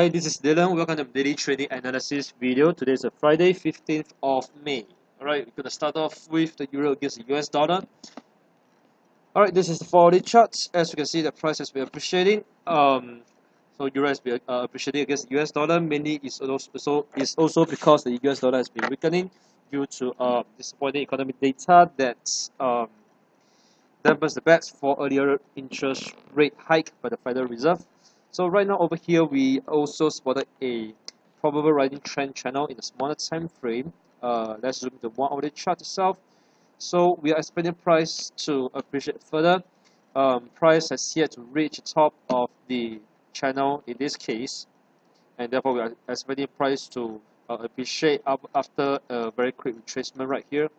Hi, this is Dylan. Welcome to the daily trading analysis video. Today is a Friday, 15th of May. Alright, we're going to start off with the euro against the US dollar. Alright, this is the 4-hourly chart. As you can see, the price has been appreciating. So euro has been appreciating against the US dollar. Mainly is also because the US dollar has been weakening due to disappointing economic data that dampens the bets for earlier interest rate hike by the Federal Reserve. So right now over here, we also spotted a probable rising trend channel in a smaller time frame. Let's zoom into 1-hourly chart itself. So we are expecting price to appreciate further. Price has yet to reach the top of the channel in this case, and therefore we are expecting price to appreciate up after a very quick retracement right here.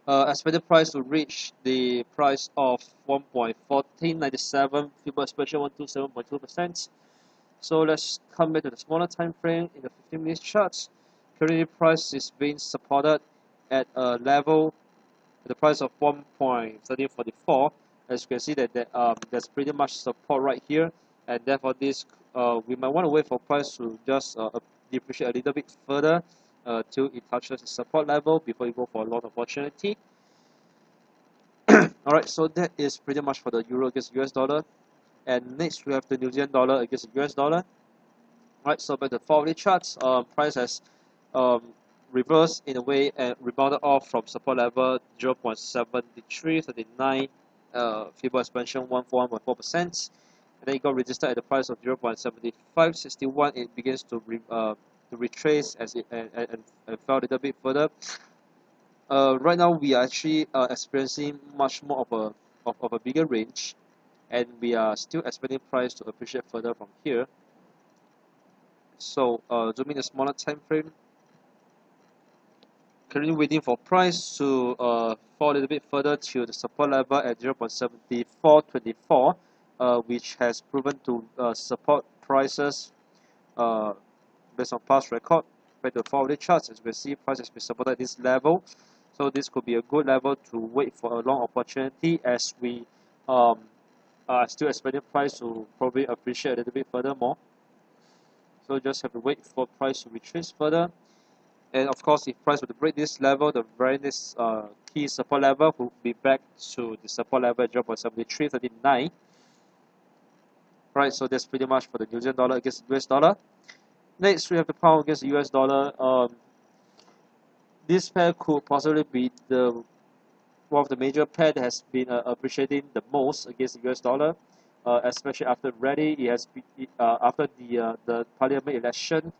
Expected price to reach the price of 1.1497, Fibonacci expression 127.2%. So let's come back to the smaller time frame in the 15-minute charts. Currently, price is being supported at a level at the price of 1.1344. As you can see that there's pretty much support right here, and therefore this we might want to wait for price to just depreciate a little bit further till it touches the support level before you go for a long opportunity. Alright, so that is pretty much for the euro against US dollar. And next we have the New Zealand dollar against the US dollar. Alright, so by the 4-hourly charts, price has reversed in a way and rebounded off from support level 0.7339, Fibonacci expansion 141.4%. And then it got registered at the price of 0.7561. It begins to retrace as it and fell a little bit further. Right now we are actually experiencing much more of a bigger range, and we are still expecting price to appreciate further from here. So zooming a smaller time frame, currently waiting for price to fall a little bit further to the support level at 0.7424, which has proven to support prices based on past record. By the 4-hourly charts, as we see, price has been supported at this level. So this could be a good level to wait for a long opportunity, as we are still expecting price to probably appreciate a little bit further more. So just have to wait for price to retrace further. And of course, if price were to break this level, the very next key support level will be back to the support level at 0.7339. Right, so that's pretty much for the New Zealand dollar against the US dollar. Next, we have the pound against the US dollar. This pair could possibly be one of the major pair that has been appreciating the most against the US dollar, especially after rally. It has been after the parliament election.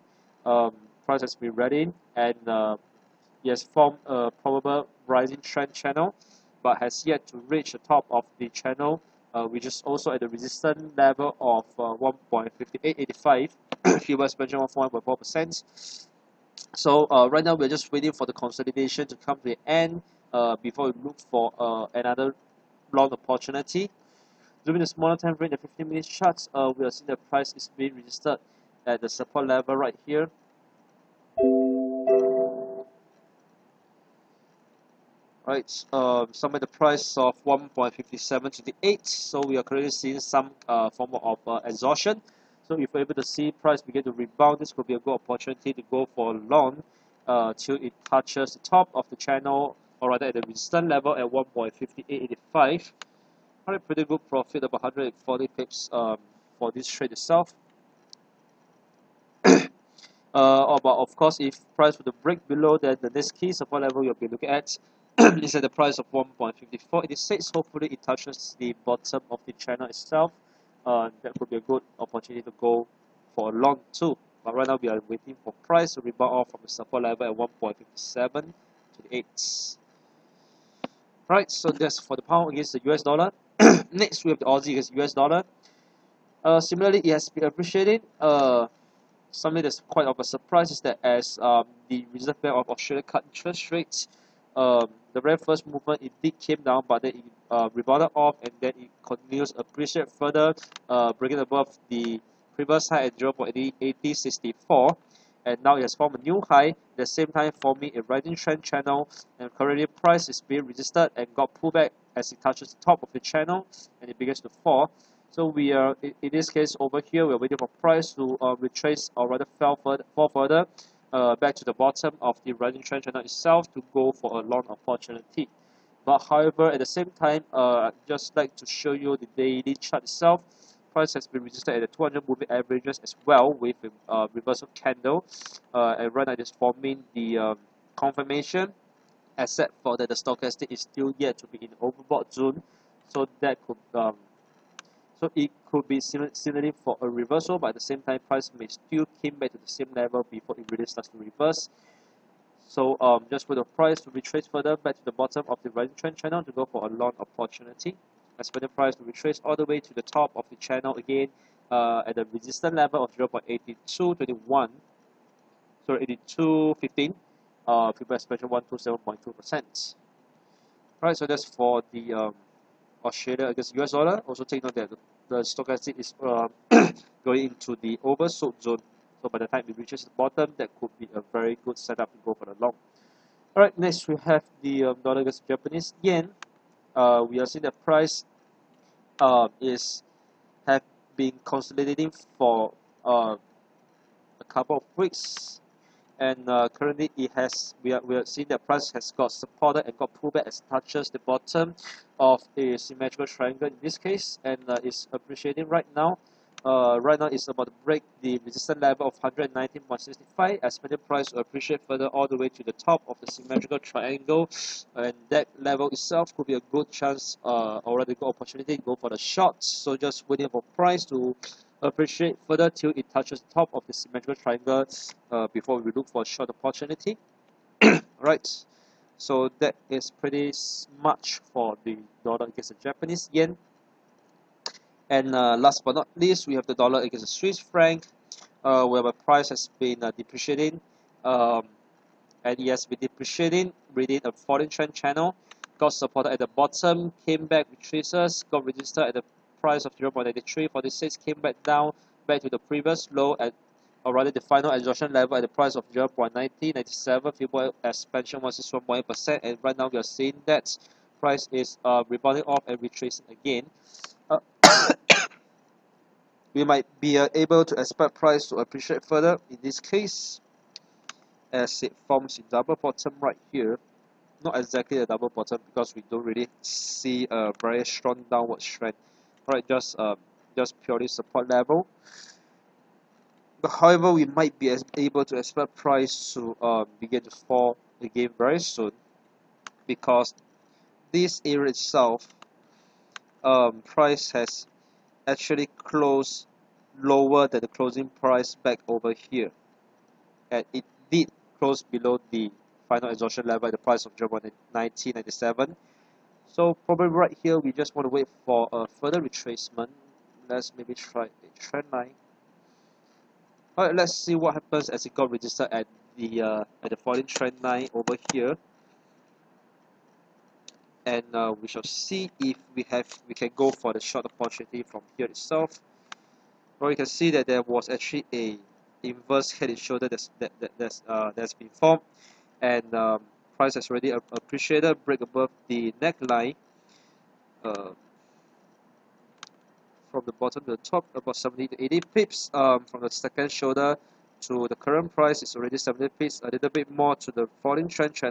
Price has been rallying, and it has formed a probable rising trend channel, but has yet to reach the top of the channel, which is also at the resistance level of 1.5885. Fibonacci expansion 141.4%. So right now we're just waiting for the consolidation to come to the end before we look for another long opportunity. During the smaller time frame, the 15-minute charts, we are seeing the price is being registered at the support level right here. Right, somewhere the price of 1.5728. So we are currently seeing some form of exhaustion. So if we're able to see price begin to rebound, this could be a good opportunity to go for long till it touches the top of the channel, or rather at the resistance level at 1.5885. Alright, pretty good profit, about 140 pips for this trade itself. But of course, if price were to break below, then the next key support level you'll be looking at is at the price of 1.5486. Hopefully, it touches the bottom of the channel itself. That could be a good opportunity to go for a long too. But right now, we are waiting for price to rebound off from the support level at 1.5728. Right, so that's for the pound against the US dollar. Next, we have the Aussie against US dollar. Similarly, it has been appreciating. Something that's quite of a surprise is that as the Reserve Bank of Australia cut interest rates, the very first movement it did came down, but then it rebounded off, and then it continues appreciate further, breaking above the previous high at 0.8064, and now it has formed a new high. At the same time, forming a rising trend channel, and currently price is being resisted and got pulled back as it touches the top of the channel, and it begins to fall. So we are in this case over here, we're waiting for price to retrace or rather fall further back to the bottom of the rising trend channel itself to go for a long opportunity. But however, at the same time, I'd just like to show you the daily chart itself. Price has been resisted at the 200 moving averages as well with a reversal candle, and right now it is forming the confirmation, except for that the stochastic is still yet to be in the overbought zone, so that could so it could be similarly for a reversal, but at the same time, price may still came back to the same level before it really starts to reverse. So just for the price to retrace further back to the bottom of the rising trend channel to go for a long opportunity. Expect the price to retrace all the way to the top of the channel again at the resistance level of 0.8221, sorry 8215. People expansion 127.2%. Right, so that's for the Australia against US dollar. Also take note that the stochastic is going into the oversold zone. So by the time it reaches the bottom, that could be a very good setup to go for the long. Alright, next we have the dollar against Japanese yen. We are seeing the price is have been consolidating for a couple of weeks, and currently we are seeing that price has got supported and got pulled back as it touches the bottom of a symmetrical triangle in this case, and is appreciating right now. Right now it's about to break the resistance level of 119.65, expected price to appreciate further all the way to the top of the symmetrical triangle, and that level itself could be a good chance or rather good opportunity to go for the shorts. So just waiting for price to appreciate further till it touches the top of the symmetrical triangle before we look for a short opportunity. Alright, so that is pretty much for the dollar against the Japanese yen. And last but not least, we have the dollar against the Swiss franc, where the price has been depreciating, and it has been depreciating within a falling trend channel. Got supported at the bottom, came back with traces, got registered at the price of 0.9346, came back down back to the previous low at, or rather the final exhaustion level at the price of 0.9097, Fibonacci expansion 161.8%, and right now we are seeing that price is rebounding off and retracing again. We might be able to expect price to appreciate further in this case, as it forms a double bottom right here. Not exactly a double bottom because we don't really see a very strong downward trend. Alright, just purely support level. But however, we might be able to expect price to begin to fall again very soon, because this area itself, price has actually closed lower than the closing price back over here, and it did close below the final exhaustion level at the price of 0.1997. So probably right here we just want to wait for a further retracement. Let's maybe try a trend line. Alright, let's see what happens as it got registered at the falling trend line over here, and we shall see if we can go for the short opportunity from here itself. Well, you can see that there was actually a inverse head and shoulder that's been formed, and price has already appreciated, break above the neckline from the bottom to the top, about 70 to 80 pips. From the second shoulder to the current price is already 70 pips. A little bit more to the falling trend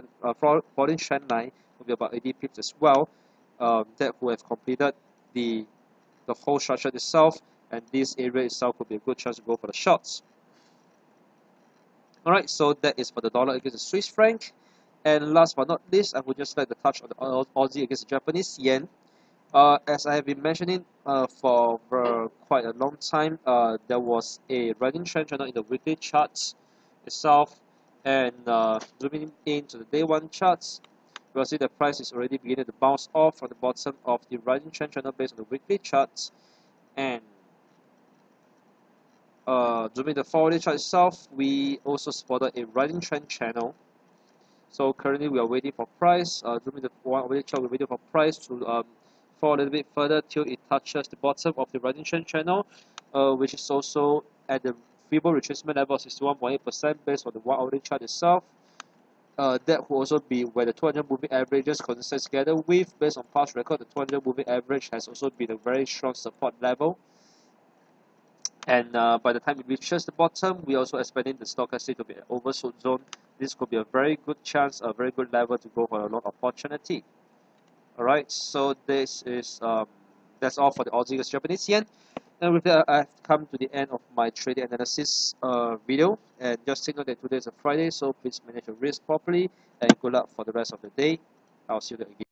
line will be about 80 pips as well. That will have completed the whole structure itself, and this area itself could be a good chance to go for the shorts. Alright, so that is for the dollar against the Swiss franc. And last but not least, I would just like to touch on the Aussie against the Japanese yen. As I have been mentioning for quite a long time, there was a rising trend channel in the weekly charts itself, and zooming into the day one charts, we'll see the price is already beginning to bounce off from the bottom of the rising trend channel based on the weekly charts. And zooming the 4-hourly chart itself, we also spotted a rising trend channel. So currently we are waiting for price. Zooming the 1-hourly chart, we're waiting for price to fall a little bit further till it touches the bottom of the rising trend channel, which is also at the Fibonacci retracement level of 61.8% based on the 1-hourly chart itself. that will also be where the 200 moving averages coincide together with. Based on past record, the 200 moving average has also been a very strong support level. And by the time it reaches the bottom, we also expecting the stochastic to be an oversold zone. This could be a very good chance, a very good level to go for a long opportunity. Alright, so this is that's all for the Aussie versus Japanese yen. And with that, I've come to the end of my trading analysis video. And just take note that today is a Friday, so please manage your risk properly. And good luck for the rest of the day. I'll see you again.